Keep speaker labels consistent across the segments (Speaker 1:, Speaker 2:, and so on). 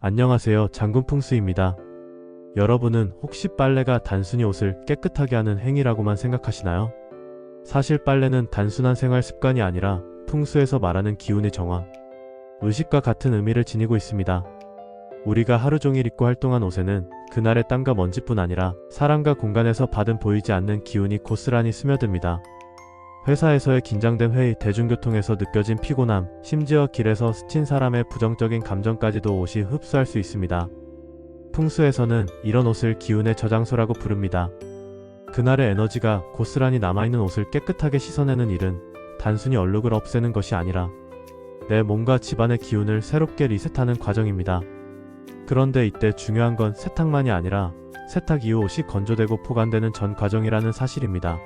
Speaker 1: 안녕하세요. 장군풍수입니다. 여러분은 혹시 빨래가 단순히 옷을 깨끗하게 하는 행위라고만 생각하시나요? 사실 빨래는 단순한 생활 습관이 아니라 풍수에서 말하는 기운의 정화, 의식과 같은 의미를 지니고 있습니다. 우리가 하루 종일 입고 활동한 옷에는 그날의 땀과 먼지뿐 아니라 사람과 공간에서 받은 보이지 않는 기운이 고스란히 스며듭니다. 회사에서의 긴장된 회의, 대중교통에서 느껴진 피곤함, 심지어 길에서 스친 사람의 부정적인 감정까지도 옷이 흡수할 수 있습니다. 풍수에서는 이런 옷을 기운의 저장소라고 부릅니다. 그날의 에너지가 고스란히 남아있는 옷을 깨끗하게 씻어내는 일은 단순히 얼룩을 없애는 것이 아니라 내 몸과 집안의 기운을 새롭게 리셋하는 과정입니다. 그런데 이때 중요한 건 세탁만이 아니라 세탁 이후 옷이 건조되고 포간되는 전 과정이라는 사실입니다.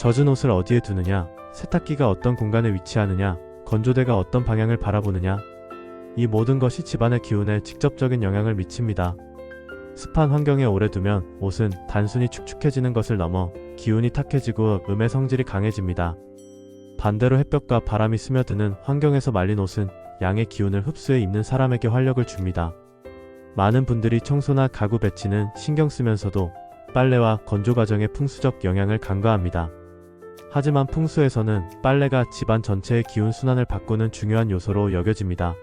Speaker 1: 젖은 옷을 어디에 두느냐, 세탁기가 어떤 공간에 위치하느냐, 건조대가 어떤 방향을 바라보느냐, 이 모든 것이 집안의 기운에 직접적인 영향을 미칩니다. 습한 환경에 오래 두면 옷은 단순히 축축해지는 것을 넘어 기운이 탁해지고 음의 성질이 강해집니다. 반대로 햇볕과 바람이 스며드는 환경에서 말린 옷은 양의 기운을 흡수해 입는 사람에게 활력을 줍니다. 많은 분들이 청소나 가구 배치는 신경 쓰면서도 빨래와 건조 과정의 풍수적 영향을 간과합니다. 하지만 풍수에서는 빨래가 집안 전체의 기운 순환을 바꾸는 중요한 요소로 여겨집니다.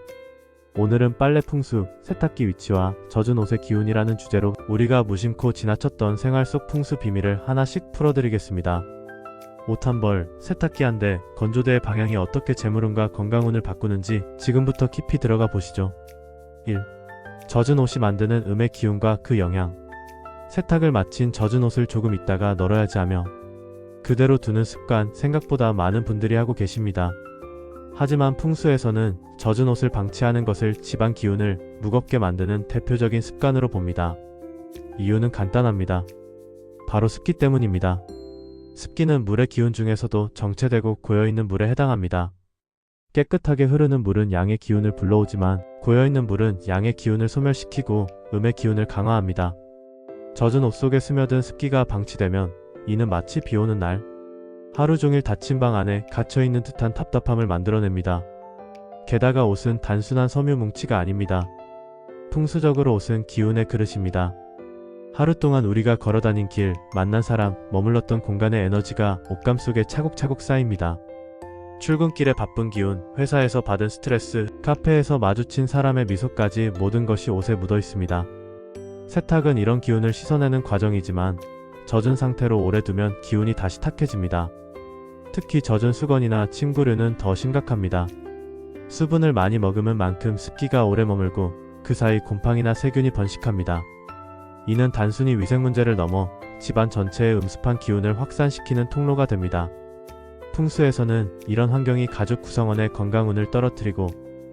Speaker 1: 오늘은 빨래 풍수, 세탁기 위치와 젖은 옷의 기운이라는 주제로 우리가 무심코 지나쳤던 생활 속 풍수 비밀을 하나씩 풀어드리겠습니다. 옷 한 벌, 세탁기 한 대, 건조대의 방향이 어떻게 재물운과 건강운을 바꾸는지 지금부터 깊이 들어가 보시죠. 1. 젖은 옷이 만드는 음의 기운과 그 영향. 세탁을 마친 젖은 옷을 조금 있다가 널어야지 하며 그대로 두는 습관, 생각보다 많은 분들이 하고 계십니다. 하지만 풍수에서는 젖은 옷을 방치하는 것을 집안 기운을 무겁게 만드는 대표적인 습관으로 봅니다. 이유는 간단합니다. 바로 습기 때문입니다. 습기는 물의 기운 중에서도 정체되고 고여있는 물에 해당합니다. 깨끗하게 흐르는 물은 양의 기운을 불러오지만 고여있는 물은 양의 기운을 소멸시키고 음의 기운을 강화합니다. 젖은 옷 속에 스며든 습기가 방치되면 이는 마치 비오는 날, 하루 종일 닫힌 방 안에 갇혀있는 듯한 답답함을 만들어냅니다. 게다가 옷은 단순한 섬유 뭉치가 아닙니다. 풍수적으로 옷은 기운의 그릇입니다. 하루 동안 우리가 걸어다닌 길, 만난 사람, 머물렀던 공간의 에너지가 옷감 속에 차곡차곡 쌓입니다. 출근길의 바쁜 기운, 회사에서 받은 스트레스, 카페에서 마주친 사람의 미소까지 모든 것이 옷에 묻어 있습니다. 세탁은 이런 기운을 씻어내는 과정이지만 젖은 상태로 오래 두면 기운이 다시 탁해집니다. 특히 젖은 수건이나 침구류는 더 심각합니다. 수분을 많이 머금은 만큼 습기가 오래 머물고 그 사이 곰팡이나 세균이 번식합니다. 이는 단순히 위생 문제를 넘어 집안 전체의 음습한 기운을 확산시키는 통로가 됩니다. 풍수에서는 이런 환경이 가족 구성원의 건강운을 떨어뜨리고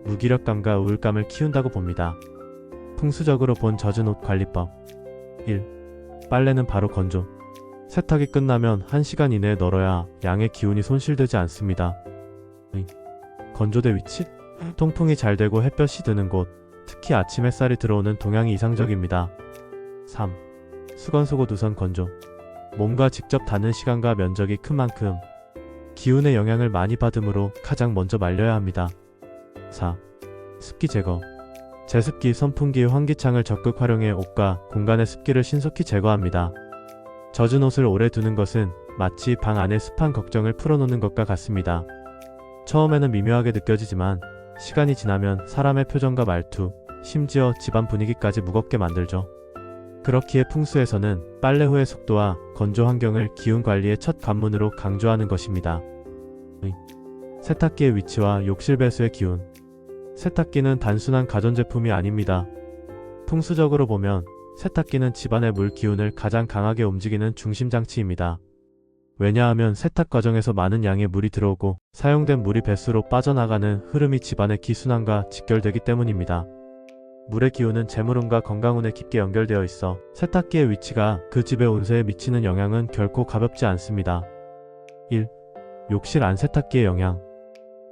Speaker 1: 무기력감과 우울감을 키운다고 봅니다. 풍수적으로 본 젖은 옷 관리법. 1. 빨래는 바로 건조. 세탁이 끝나면 1시간 이내에 널어야 양의 기운이 손실되지 않습니다. 2. 건조대 위치. 통풍이 잘 되고 햇볕이 드는 곳, 특히 아침 햇살이 들어오는 동향이 이상적입니다. 3. 수건 속옷 우선 건조. 몸과 직접 닿는 시간과 면적이 큰 만큼 기운의 영향을 많이 받으므로 가장 먼저 말려야 합니다. 4. 습기 제거. 제습기, 선풍기, 환기창을 적극 활용해 옷과 공간의 습기를 신속히 제거합니다. 젖은 옷을 오래 두는 것은 마치 방 안의 습한 걱정을 풀어놓는 것과 같습니다. 처음에는 미묘하게 느껴지지만 시간이 지나면 사람의 표정과 말투, 심지어 집안 분위기까지 무겁게 만들죠. 그렇기에 풍수에서는 빨래 후의 속도와 건조 환경을 기운 관리의 첫 관문으로 강조하는 것입니다. 세탁기의 위치와 욕실 배수의 기운. 세탁기는 단순한 가전제품이 아닙니다. 풍수적으로 보면 세탁기는 집안의 물 기운을 가장 강하게 움직이는 중심장치입니다. 왜냐하면 세탁 과정에서 많은 양의 물이 들어오고 사용된 물이 배수로 빠져나가는 흐름이 집안의 기순환과 직결되기 때문입니다. 물의 기운은 재물운과 건강운에 깊게 연결되어 있어 세탁기의 위치가 그 집의 운세에 미치는 영향은 결코 가볍지 않습니다. 1. 욕실 안 세탁기의 영향.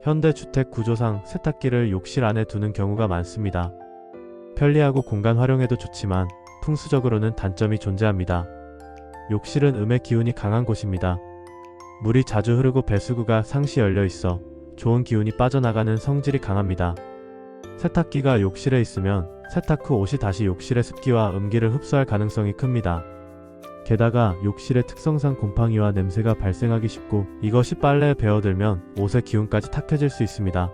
Speaker 1: 현대 주택 구조상 세탁기를 욕실 안에 두는 경우가 많습니다. 편리하고 공간 활용에도 좋지만 풍수적으로는 단점이 존재합니다. 욕실은 음의 기운이 강한 곳입니다. 물이 자주 흐르고 배수구가 상시 열려 있어 좋은 기운이 빠져나가는 성질이 강합니다. 세탁기가 욕실에 있으면 세탁 후 옷이 다시 욕실의 습기와 음기를 흡수할 가능성이 큽니다. 게다가 욕실의 특성상 곰팡이와 냄새가 발생하기 쉽고 이것이 빨래에 배어들면 옷의 기운까지 탁해질 수 있습니다.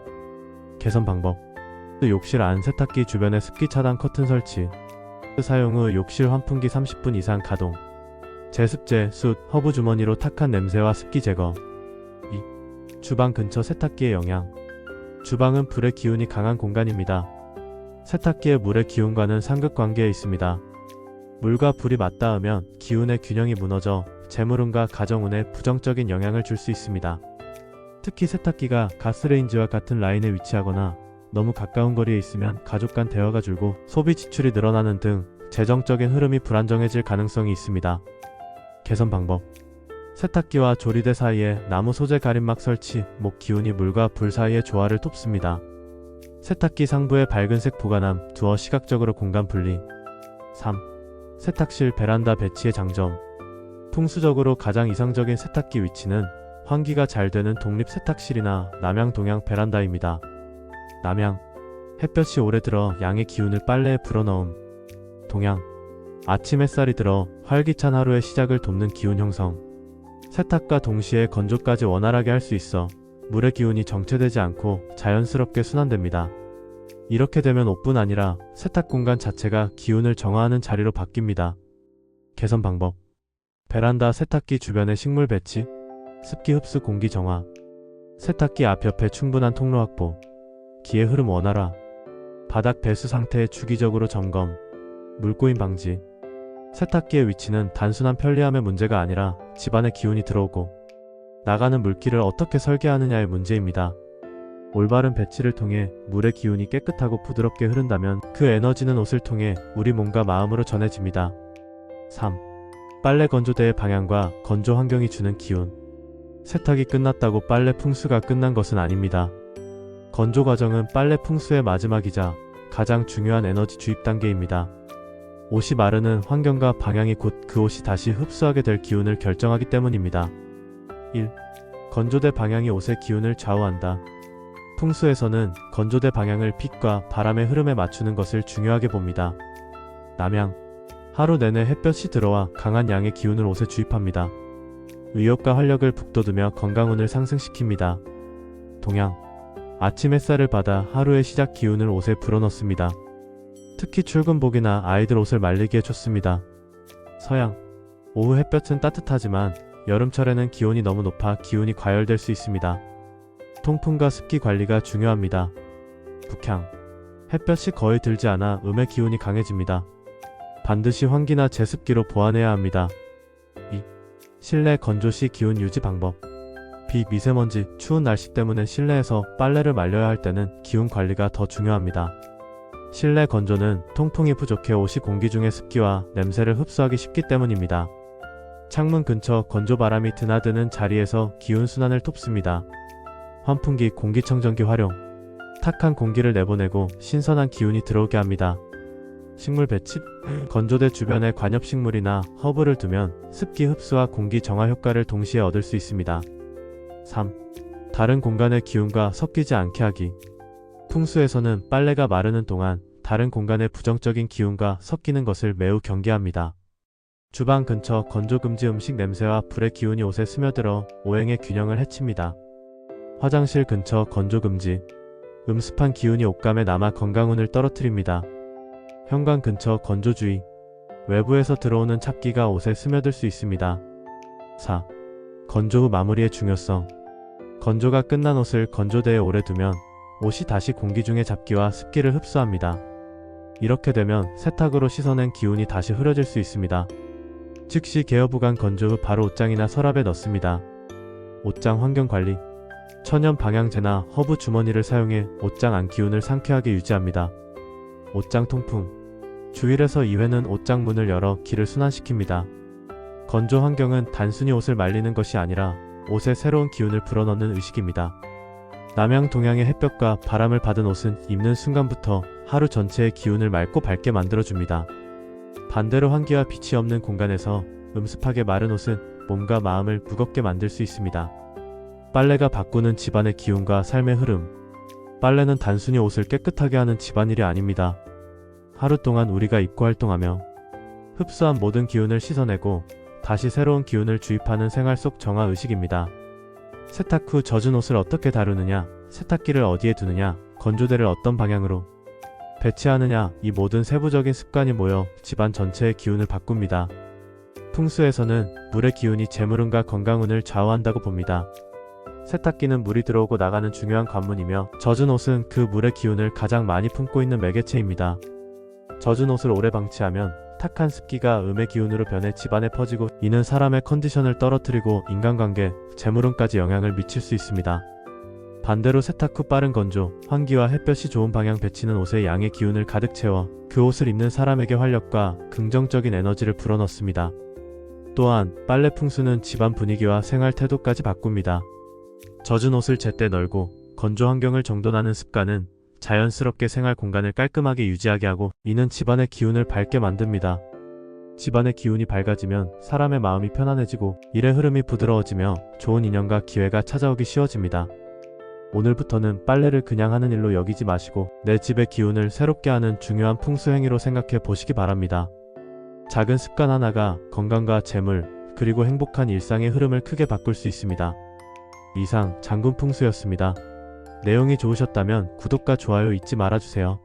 Speaker 1: 개선 방법: 욕실 안 세탁기 주변에 습기 차단 커튼 설치, 사용 후 욕실 환풍기 30분 이상 가동, 제습제, 숯, 허브 주머니로 탁한 냄새와 습기 제거. 2. 주방 근처 세탁기의 영향. 주방은 불의 기운이 강한 공간입니다. 세탁기의 물의 기운과는 상극관계에 있습니다. 물과 불이 맞닿으면 기운의 균형이 무너져 재물운과 가정운에 부정적인 영향을 줄 수 있습니다. 특히 세탁기가 가스레인지와 같은 라인에 위치하거나 너무 가까운 거리에 있으면 가족 간 대화가 줄고 소비 지출이 늘어나는 등 재정적인 흐름이 불안정해질 가능성이 있습니다. 개선 방법: 세탁기와 조리대 사이에 나무 소재 가림막 설치, 목 기운이 물과 불 사이의 조화를 돕습니다. 세탁기 상부에 밝은색 보관함, 두어 시각적으로 공간 분리. 3. 세탁실 베란다 배치의 장점. 풍수적으로 가장 이상적인 세탁기 위치는 환기가 잘 되는 독립 세탁실이나 남향 동향 베란다입니다. 남향, 햇볕이 오래 들어 양의 기운을 빨래에 불어넣음. 동향, 아침 햇살이 들어 활기찬 하루의 시작을 돕는 기운 형성. 세탁과 동시에 건조까지 원활하게 할 수 있어 물의 기운이 정체되지 않고 자연스럽게 순환됩니다. 이렇게 되면 옷뿐 아니라 세탁 공간 자체가 기운을 정화하는 자리로 바뀝니다. 개선 방법: 베란다 세탁기 주변에 식물 배치, 습기 흡수 공기 정화, 세탁기 앞 옆에 충분한 통로 확보, 기의 흐름 원활화, 바닥 배수 상태의 주기적으로 점검, 물꼬임 방지. 세탁기의 위치는 단순한 편리함의 문제가 아니라 집안에 기운이 들어오고 나가는 물길을 어떻게 설계하느냐의 문제입니다. 올바른 배치를 통해 물의 기운이 깨끗하고 부드럽게 흐른다면 그 에너지는 옷을 통해 우리 몸과 마음으로 전해집니다. 3. 빨래 건조대의 방향과 건조 환경이 주는 기운. 세탁이 끝났다고 빨래 풍수가 끝난 것은 아닙니다. 건조 과정은 빨래 풍수의 마지막이자 가장 중요한 에너지 주입 단계입니다. 옷이 마르는 환경과 방향이 곧 그 옷이 다시 흡수하게 될 기운을 결정하기 때문입니다. 1. 건조대 방향이 옷의 기운을 좌우한다. 풍수에서는 건조대 방향을 빛과 바람의 흐름에 맞추는 것을 중요하게 봅니다. 남향, 하루 내내 햇볕이 들어와 강한 양의 기운을 옷에 주입합니다. 의욕과 활력을 북돋우며 건강운을 상승시킵니다. 동향, 아침 햇살을 받아 하루의 시작 기운을 옷에 불어넣습니다. 특히 출근복이나 아이들 옷을 말리기에 좋습니다. 서양, 오후 햇볕은 따뜻하지만 여름철에는 기온이 너무 높아 기운이 과열될 수 있습니다. 통풍과 습기 관리가 중요합니다. 북향, 햇볕이 거의 들지 않아 음의 기운이 강해집니다. 반드시 환기나 제습기로 보완해야 합니다. 2. 실내 건조 시 기운 유지 방법. 비, 미세먼지, 추운 날씨 때문에 실내에서 빨래를 말려야 할 때는 기운 관리가 더 중요합니다. 실내 건조는 통풍이 부족해 옷이 공기 중의 습기와 냄새를 흡수하기 쉽기 때문입니다. 창문 근처 건조 바람이 드나드는 자리에서 기운 순환을 돕습니다. 환풍기, 공기청정기 활용. 탁한 공기를 내보내고 신선한 기운이 들어오게 합니다. 식물 배치. 건조대 주변에 관엽식물이나 허브를 두면 습기 흡수와 공기 정화 효과를 동시에 얻을 수 있습니다. 3. 다른 공간의 기운과 섞이지 않게 하기. 풍수에서는 빨래가 마르는 동안 다른 공간의 부정적인 기운과 섞이는 것을 매우 경계합니다. 주방 근처 건조 금지. 음식 냄새와 불의 기운이 옷에 스며들어 오행의 균형을 해칩니다. 화장실 근처 건조 금지. 음습한 기운이 옷감에 남아 건강운을 떨어뜨립니다. 현관 근처 건조주의. 외부에서 들어오는 찹기가 옷에 스며들 수 있습니다. 4. 건조 후 마무리의 중요성. 건조가 끝난 옷을 건조대에 오래 두면 옷이 다시 공기 중의 잡기와 습기를 흡수합니다. 이렇게 되면 세탁으로 씻어낸 기운이 다시 흐려질 수 있습니다. 즉시 개어보관. 건조 후 바로 옷장이나 서랍에 넣습니다. 옷장 환경관리. 천연 방향제나 허브 주머니를 사용해 옷장 안 기운을 상쾌하게 유지합니다. 옷장 통풍. 주 1에서 2회는 옷장 문을 열어 기를 순환시킵니다. 건조 환경은 단순히 옷을 말리는 것이 아니라 옷에 새로운 기운을 불어넣는 의식입니다. 남향 동향의 햇볕과 바람을 받은 옷은 입는 순간부터 하루 전체의 기운을 맑고 밝게 만들어줍니다. 반대로 환기와 빛이 없는 공간에서 음습하게 마른 옷은 몸과 마음을 무겁게 만들 수 있습니다. 빨래가 바꾸는 집안의 기운과 삶의 흐름. 빨래는 단순히 옷을 깨끗하게 하는 집안일이 아닙니다. 하루 동안 우리가 입고 활동하며 흡수한 모든 기운을 씻어내고 다시 새로운 기운을 주입하는 생활 속 정화의식입니다. 세탁 후 젖은 옷을 어떻게 다루느냐, 세탁기를 어디에 두느냐, 건조대를 어떤 방향으로 배치하느냐, 이 모든 세부적인 습관이 모여 집안 전체의 기운을 바꿉니다. 풍수에서는 물의 기운이 재물운과 건강운을 좌우한다고 봅니다. 세탁기는 물이 들어오고 나가는 중요한 관문이며 젖은 옷은 그 물의 기운을 가장 많이 품고 있는 매개체입니다. 젖은 옷을 오래 방치하면 탁한 습기가 음의 기운으로 변해 집안에 퍼지고 이는 사람의 컨디션을 떨어뜨리고 인간관계, 재물운까지 영향을 미칠 수 있습니다. 반대로 세탁 후 빠른 건조, 환기와 햇볕이 좋은 방향 배치는 옷의 양의 기운을 가득 채워 그 옷을 입는 사람에게 활력과 긍정적인 에너지를 불어넣습니다. 또한 빨래 풍수는 집안 분위기와 생활 태도까지 바꿉니다. 젖은 옷을 제때 널고 건조 환경을 정돈하는 습관은 자연스럽게 생활 공간을 깔끔하게 유지하게 하고 이는 집안의 기운을 밝게 만듭니다. 집안의 기운이 밝아지면 사람의 마음이 편안해지고 일의 흐름이 부드러워지며 좋은 인연과 기회가 찾아오기 쉬워집니다. 오늘부터는 빨래를 그냥 하는 일로 여기지 마시고 내 집의 기운을 새롭게 하는 중요한 풍수 행위로 생각해 보시기 바랍니다. 작은 습관 하나가 건강과 재물, 그리고 행복한 일상의 흐름을 크게 바꿀 수 있습니다. 이상 장군 풍수였습니다. 내용이 좋으셨다면 구독과 좋아요 잊지 말아주세요.